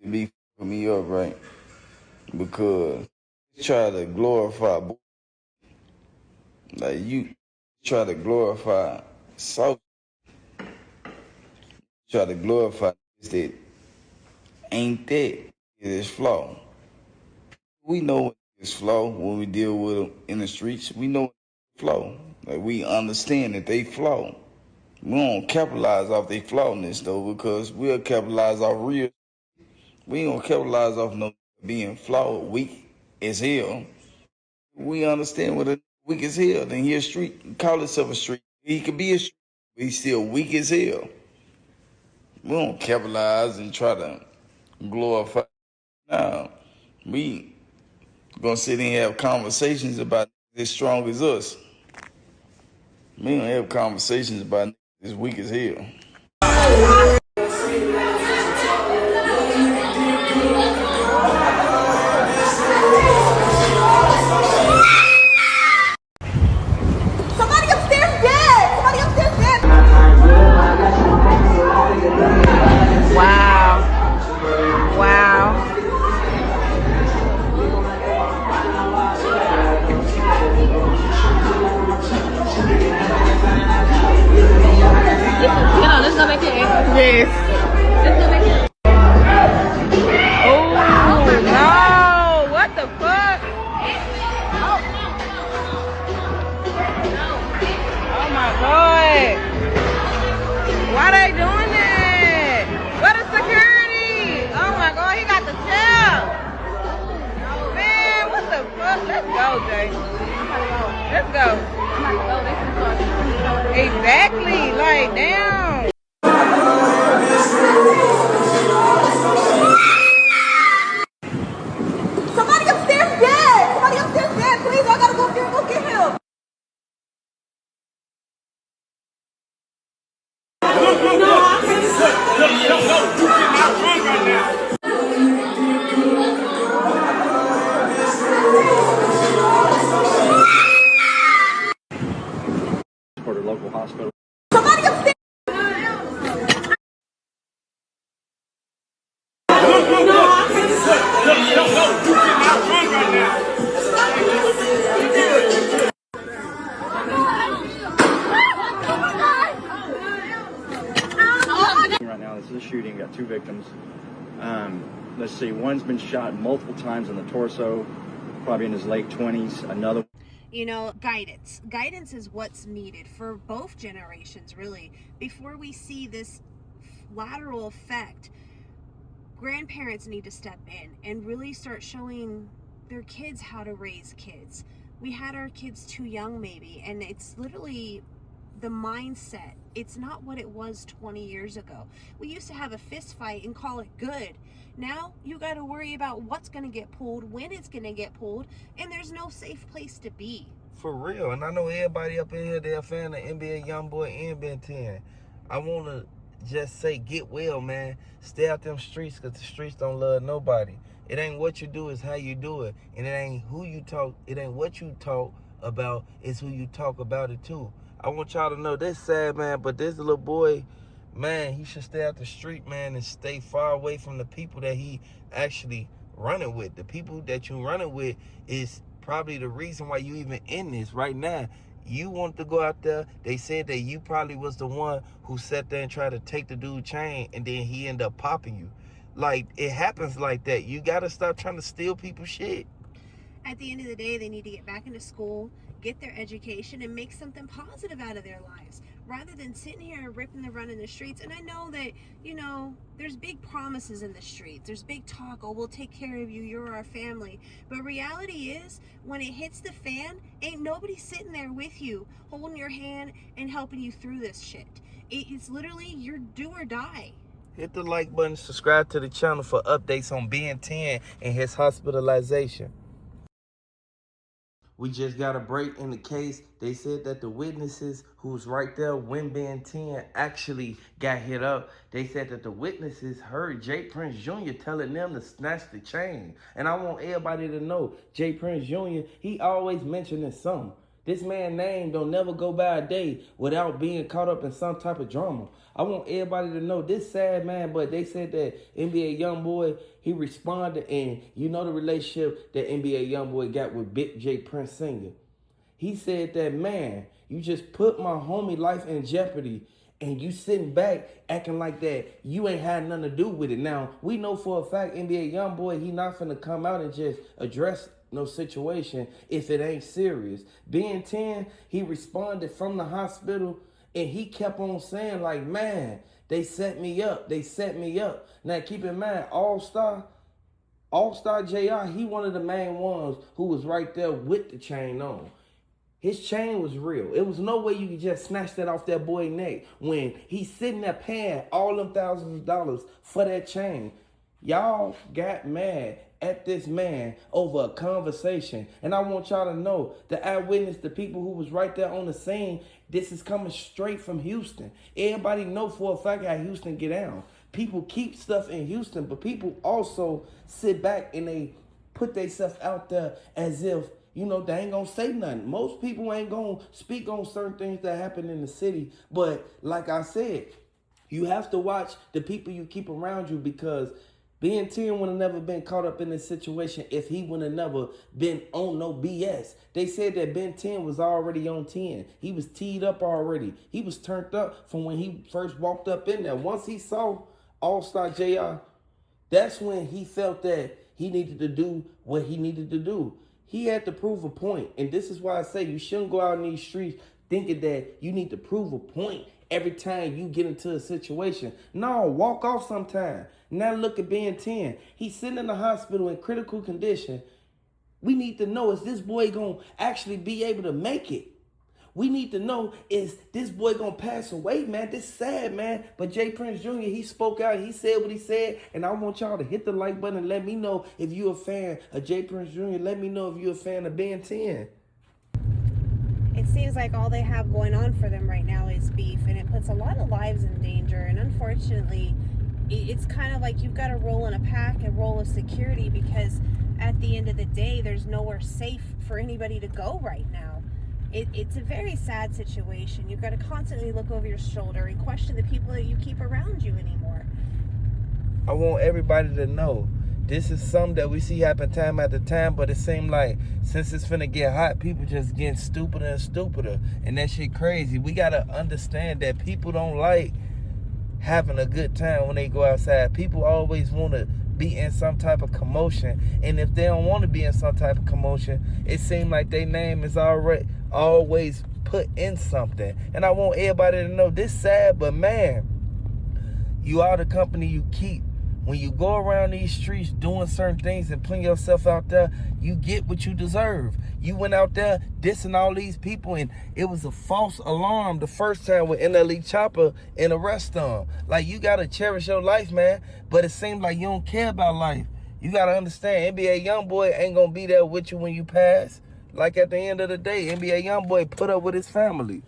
It be fucking me up, right? Because you try to glorify, like you try to glorify so try to glorify that ain't that. It is flaw. We know it's flaw when we deal with them in the streets. We know it's flaw. Like we understand that they flaw. We don't capitalize off their flawness though, because we'll capitalize off real. We don't capitalize off no being flawed, weak as hell. We understand what a weak as hell. Then he a street, call himself a street. He could be a street, but he's still weak as hell. We don't capitalize and try to glorify. Now, we gonna sit and have conversations about as strong as us. We don't have conversations about as weak as hell. Somebody upstairs dead! Somebody upstairs dead! Wow. Wow. Let's go back here. Yes. Let's go back here. Oh, no. What the fuck? Oh my God. Why they doing that? Where the security? Oh my God, he got the tail. Man, what the fuck? Let's go, Jay. Let's go. Exactly. Like, damn. Somebody upstairs dead. Somebody upstairs dead. Please, I gotta go up there and go get him. For the local hospital. Somebody upstairs. Right now, this is a shooting. Got two victims. Let's see. One's been shot multiple times in the torso, probably in his late 20s. Another. You know, guidance. Guidance is what's needed for both generations, really. Before we see this lateral effect, grandparents need to step in and really start showing their kids how to raise kids. We had our kids too young, maybe, and it's literally the mindset. It's not what it was 20 years ago. We used to have a fist fight and call it good. Now you got to worry about what's going to get pulled, when it's going to get pulled, and there's no safe place to be. For real, and I know everybody up in here, they're a fan of NBA YoungBoy and Ben 10. I want to just say, get well, man. Stay out them streets, because the streets don't love nobody. It ain't what you do, it's how you do it. And it ain't who you talk, it ain't what you talk about, it's who you talk about it too. I want y'all to know this sad, man, but this little boy, man, he should stay out the street, man, and stay far away from the people that he actually running with. The people that you running with is probably the reason why you even in this right now. You want to go out there. They said that you probably was the one who sat there and tried to take the dude chain, and then he ended up popping you. Like, it happens like that. You got to stop trying to steal people's shit. At the end of the day, they need to get back into school, get their education, and make something positive out of their lives, rather than sitting here and ripping the run in the streets. And I know that, you know, there's big promises in the streets. There's big talk, oh, we'll take care of you, you're our family. But reality is, when it hits the fan, ain't nobody sitting there with you, holding your hand and helping you through this shit. It's literally your do or die. Hit the like button, subscribe to the channel for updates on Ben 10 and his hospitalization. We just got a break in the case. They said that the witnesses who was right there when Ben 10 actually got hit up, they said that the witnesses heard Jay Prince Jr. telling them to snatch the chain. And I want everybody to know, Jay Prince Jr., he always mentioning something. This man's name don't never go by a day without being caught up in some type of drama. I want everybody to know this sad man, but they said that NBA Youngboy, he responded, and you know the relationship that NBA Youngboy got with Big J Prince Sr. He said that, man, you just put my homie life in jeopardy and you sitting back acting like that you ain't had nothing to do with it. Now, we know for a fact NBA Youngboy, he not finna come out and just address no situation if it ain't serious. Ben 10, he responded from the hospital and he kept on saying like, man, they set me up. They set me up. Now, keep in mind, All-Star JR, he one of the main ones who was right there with the chain on. His chain was real. It was no way you could just snatch that off that boy's neck when he's sitting there paying all them thousands of dollars for that chain. Y'all got mad at this man over a conversation. And I want y'all to know, the eyewitness, the people who was right there on the scene, this is coming straight from Houston. Everybody know for a fact how Houston get down. People keep stuff in Houston, but people also sit back and they put themselves out there as if, you know, they ain't gonna say nothing. Most people ain't gonna speak on certain things that happen in the city. But like I said, you have to watch the people you keep around you, because Ben 10 would have never been caught up in this situation if he would have never been on no BS. They said that Ben 10 was already on 10. He was teed up already. He was turned up from when he first walked up in there. Once he saw All-Star JR, that's when he felt that he needed to do what he needed to do. He had to prove a point. And this is why I say you shouldn't go out in these streets thinking that you need to prove a point every time you get into a situation. No, walk off sometime. Now look at Ben 10. He's sitting in the hospital in critical condition. We need to know, is this boy going to actually be able to make it? We need to know, is this boy going to pass away, man? This is sad, man. But J. Prince Jr., he spoke out. He said what he said. And I want y'all to hit the like button and let me know if you're a fan of J. Prince Jr. Let me know if you're a fan of Ben 10. It seems like all they have going on for them right now is beef, and it puts a lot of lives in danger. And unfortunately, it's kind of like you've got to roll in a pack and roll with security, because at the end of the day, there's nowhere safe for anybody to go right now. It's a very sad situation. You've got to constantly look over your shoulder and question the people that you keep around you anymore. I want everybody to know, this is something that we see happen time after time, but it seems like since it's finna get hot, people just getting stupider and stupider. And that shit crazy. We gotta understand that people don't like having a good time when they go outside. People always want to be in some type of commotion. And if they don't want to be in some type of commotion, it seems like their name is always put in something. And I want everybody to know, this sad, but man, you are the company you keep. When you go around these streets doing certain things and putting yourself out there, you get what you deserve. You went out there dissing all these people, and it was a false alarm the first time with NLE Chopper and arrest them. Like, you got to cherish your life, man. But it seems like you don't care about life. You got to understand, NBA Youngboy ain't going to be there with you when you pass. Like, at the end of the day, NBA Youngboy put up with his family.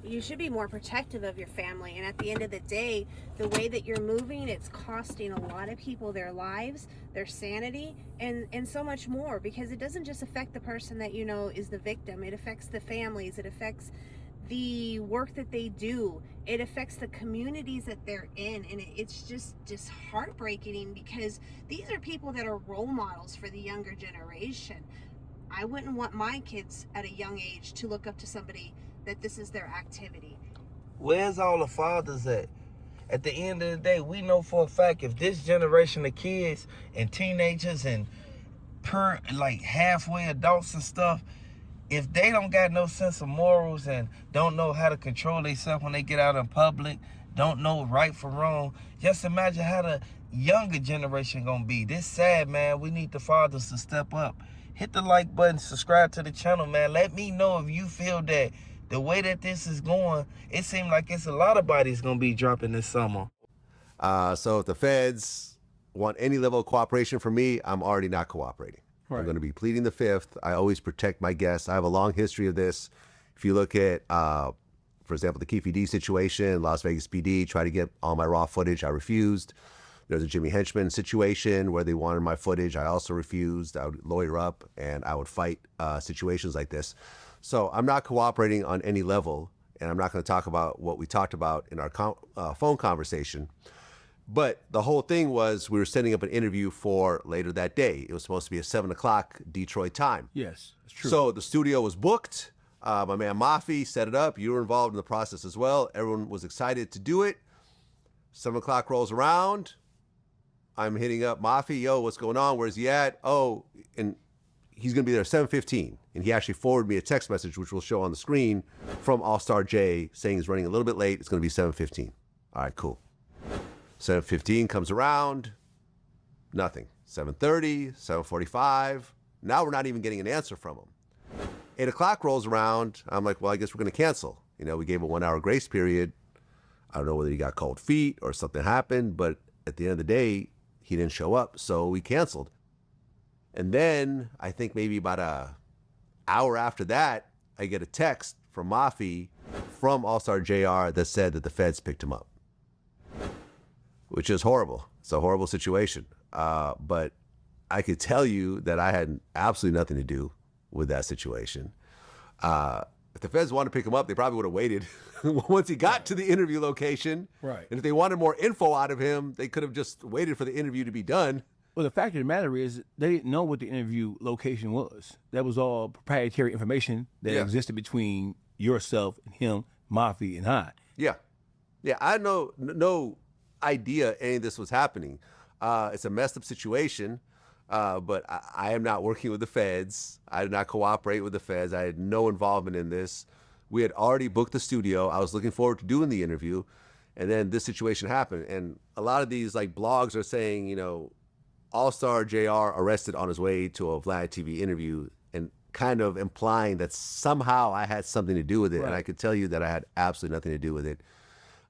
You should be more protective of your family. And at the end of the day, the way that you're moving, it's costing a lot of people their lives, their sanity, and so much more, because it doesn't just affect the person that, you know, is the victim. It affects the families. It affects the work that they do. It affects the communities that they're in. And it's just heartbreaking, because these are people that are role models for the younger generation. I wouldn't want my kids at a young age to look up to somebody that this is their activity. Where's all the fathers at? At the end of the day, we know for a fact, if this generation of kids and teenagers and like halfway adults and stuff, if they don't got no sense of morals and don't know how to control themselves when they get out in public, don't know right from wrong, just imagine how the younger generation gonna be. This sad, man. We need the fathers to step up. Hit the like button, subscribe to the channel, man. Let me know if you feel that the way that this is going, it seems like it's a lot of bodies going to be dropping this summer. So if the feds want any level of cooperation from me, I'm already not cooperating. Right. I'm going to be pleading the fifth. I always protect my guests. I have a long history of this. If you look at, for example, the Keefe D situation, Las Vegas PD tried to get all my raw footage. I refused. There's a Jimmy Henchman situation where they wanted my footage. I also refused. I would lawyer up and I would fight situations like this. So I'm not cooperating on any level, and I'm not going to talk about what we talked about in our phone conversation. But the whole thing was we were setting up an interview for later that day. It was supposed to be at 7 o'clock Detroit time. Yes, that's true. So the studio was booked. My man Mafi set it up. You were involved in the process as well. Everyone was excited to do it. 7 o'clock rolls around. I'm hitting up Mafi. Yo, what's going on? Where's he at? Oh, and he's going to be there at 7:15. And he actually forwarded me a text message, which will show on the screen, from All-Star J saying he's running a little bit late. It's going to be 7:15. All right, cool. 7:15 comes around. Nothing. 7:30, 7:45. Now we're not even getting an answer from him. 8 o'clock rolls around. I'm like, well, I guess we're going to cancel. You know, we gave a 1 hour grace period. I don't know whether he got cold feet or something happened, but at the end of the day, he didn't show up, so we canceled. And then I think maybe about an hour after that, I get a text from Mafi from All-Star JR that said that the feds picked him up, which is horrible. It's a horrible situation. But I could tell you that I had absolutely nothing to do with that situation. If the feds wanted to pick him up, they probably would have waited once he got to the interview location. Right. And if they wanted more info out of him, they could have just waited for the interview to be done. Well, the fact of the matter is they didn't know what the interview location was. That was all proprietary information that existed between yourself and him, Mafi, and I. Yeah. Yeah, I had no idea any of this was happening. It's a messed up situation, but I am not working with the feds. I did not cooperate with the feds. I had no involvement in this. We had already booked the studio. I was looking forward to doing the interview, and then this situation happened. And a lot of these like blogs are saying, you know, All-Star JR arrested on his way to a Vlad TV interview, and kind of implying that somehow I had something to do with it. Right. And I could tell you that I had absolutely nothing to do with it.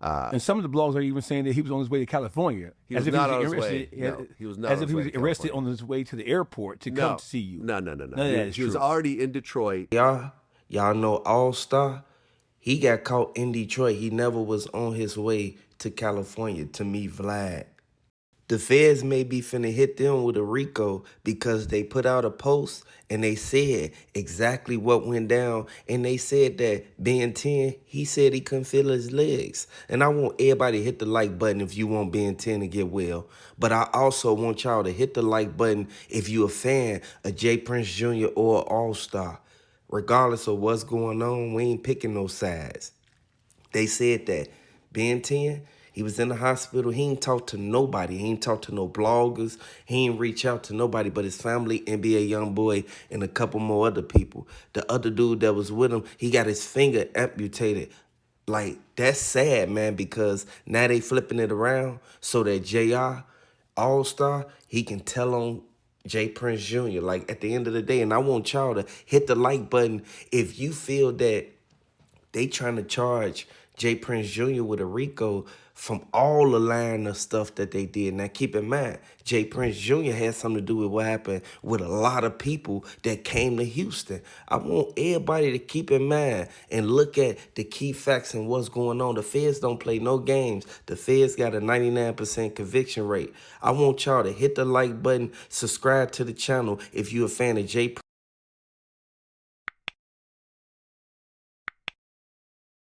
And some of the blogs are even saying that he was on his way to California. He was not on his way. No, he was not as on if his he way was to arrested California. on his way to the airport to come to see you. No. None of that is He was true. already in Detroit. Y'all know All-Star? He got caught in Detroit. He never was on his way to California to meet Vlad. The feds may be finna hit them with a RICO because they put out a post and they said exactly what went down. And they said that Ben 10, he said he couldn't feel his legs. And I want everybody to hit the like button if you want Ben 10 to get well. But I also want y'all to hit the like button if you a fan of J. Prince Jr. or All-Star. Regardless of what's going on, we ain't picking no sides. They said that Ben 10, he was in the hospital. He ain't talk to nobody. He ain't talk to no bloggers. He ain't reach out to nobody but his family, NBA YoungBoy, and a couple more other people. The other dude that was with him, he got his finger amputated. Like, that's sad, man, because now they flipping it around so that JR, All-Star, he can tell on J. Prince Jr. Like, at the end of the day, and I want y'all to hit the like button if you feel that they trying to charge J. Prince Jr. with a RICO from all the line of stuff that they did. Now, keep in mind, J. Prince Jr. had something to do with what happened with a lot of people that came to Houston. I want everybody to keep in mind and look at the key facts and what's going on. The feds don't play no games. The feds got a 99% conviction rate. I want y'all to hit the like button, subscribe to the channel if you're a fan of J.